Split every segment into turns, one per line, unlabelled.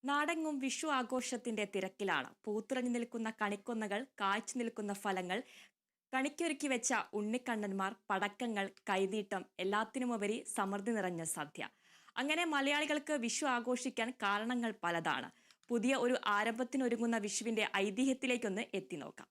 നാടെങ്ങും വിഷു ആഘോഷത്തിന്റെ തിരക്കിലാണ്. പൂത്തുറഞ്ഞു നിൽക്കുന്ന കണിക്കൊന്നകൾ, കായ്ച്ചു നിൽക്കുന്ന ഫലങ്ങൾ, കണിക്കൊരുക്കി വെച്ച ഉണ്ണിക്കണ്ണന്മാർ, പടക്കങ്ങൾ, കൈനീട്ടം, എല്ലാത്തിനുമുപരി സമൃദ്ധി നിറഞ്ഞ സദ്യ. അങ്ങനെ മലയാളികൾക്ക് വിഷു ആഘോഷിക്കാൻ കാരണങ്ങൾ പലതാണ്. പുതിയ ഒരു ആരംഭത്തിനൊരുങ്ങുന്ന വിഷുവിന്റെ ഐതിഹ്യത്തിലേക്കൊന്ന് എത്തി നോക്കാം.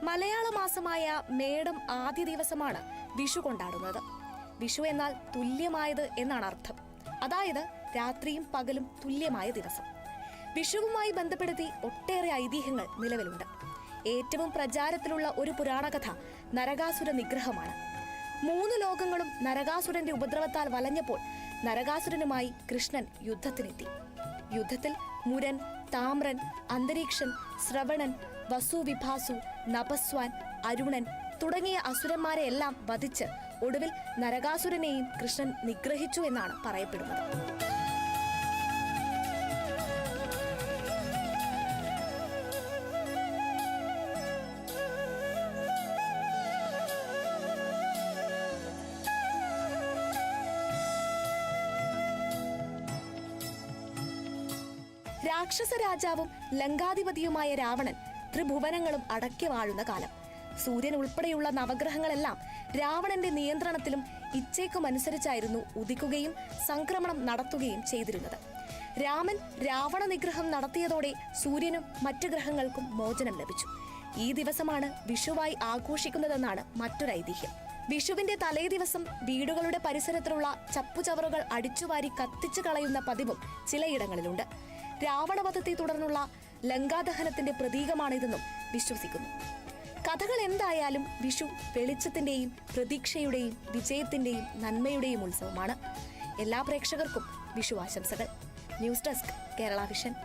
മലയാള മാസമായ മേടം ആദ്യ ദിവസമാണ് വിഷു കൊണ്ടാടുന്നത്. വിഷു എന്നാൽ തുല്യമായത് എന്നാണ് അർത്ഥം. അതായത് രാത്രിയും പകലും തുല്യമായ ദിവസം. വിഷുവുമായി ബന്ധപ്പെടുത്തി ഒട്ടേറെ ഐതിഹ്യങ്ങൾ നിലവിലുണ്ട്. ഏറ്റവും പ്രചാരത്തിലുള്ള ഒരു പുരാണകഥ നരകാസുര നിഗ്രഹമാണ്. 3 ലോകങ്ങളും നരകാസുരന്റെ ഉപദ്രവത്താൽ വലഞ്ഞപ്പോൾ നരകാസുരനുമായി കൃഷ്ണൻ യുദ്ധത്തിനെത്തി. യുദ്ധത്തിൽ മുരൻ, താമ്രൻ, അന്തരീക്ഷൻ, ശ്രവണൻ, വസുവിഭാസു, നപസ്വാൻ, അരുണൻ തുടങ്ങിയ അസുരന്മാരെയെല്ലാം വധിച്ച് ഒടുവിൽ നരകാസുരനെയും കൃഷ്ണൻ നിഗ്രഹിച്ചു എന്നാണ് പറയപ്പെടുന്നത്. രാക്ഷസ രാജാവും ലങ്കാധിപതിയുമായ രാവണൻ ത്രിഭുവനങ്ങളും അടക്കി വാഴുന്ന കാലം. സൂര്യൻ ഉൾപ്പെടെയുള്ള നവഗ്രഹങ്ങളെല്ലാം രാവണന്റെ നിയന്ത്രണത്തിലും ഇച്ഛയ്ക്കുമനുസരിച്ചായിരുന്നു ഉദിക്കുകയും സംക്രമണം നടത്തുകയും ചെയ്തിരുന്നത്. രാമൻ രാവണ നിഗ്രഹം നടത്തിയതോടെ സൂര്യനും മറ്റു ഗ്രഹങ്ങൾക്കും മോചനം ലഭിച്ചു. ഈ ദിവസമാണ് വിഷുവായി ആഘോഷിക്കുന്നതെന്നാണ് മറ്റൊരു ഐതിഹ്യം. വിഷുവിന്റെ തലേ ദിവസം വീടുകളുടെ പരിസരത്തിലുള്ള ചപ്പുചവറുകൾ അടിച്ചുവാരി കത്തിച്ചു കളയുന്ന പതിവും ചിലയിടങ്ങളിലുണ്ട്. രാവണവധത്തെ തുടർന്നുള്ള ലങ്കാദഹനത്തിന്റെ പ്രതീകമാണിതെന്നും വിശ്വസിക്കുന്നു. കഥകൾ എന്തായാലും വിഷു വെളിച്ചത്തിന്റെയും പ്രതീക്ഷയുടെയും വിജയത്തിന്റെയും നന്മയുടെയും ഉത്സവമാണ്. എല്ലാ പ്രേക്ഷകർക്കും വിഷു ആശംസകൾ. News desk, Kerala vision.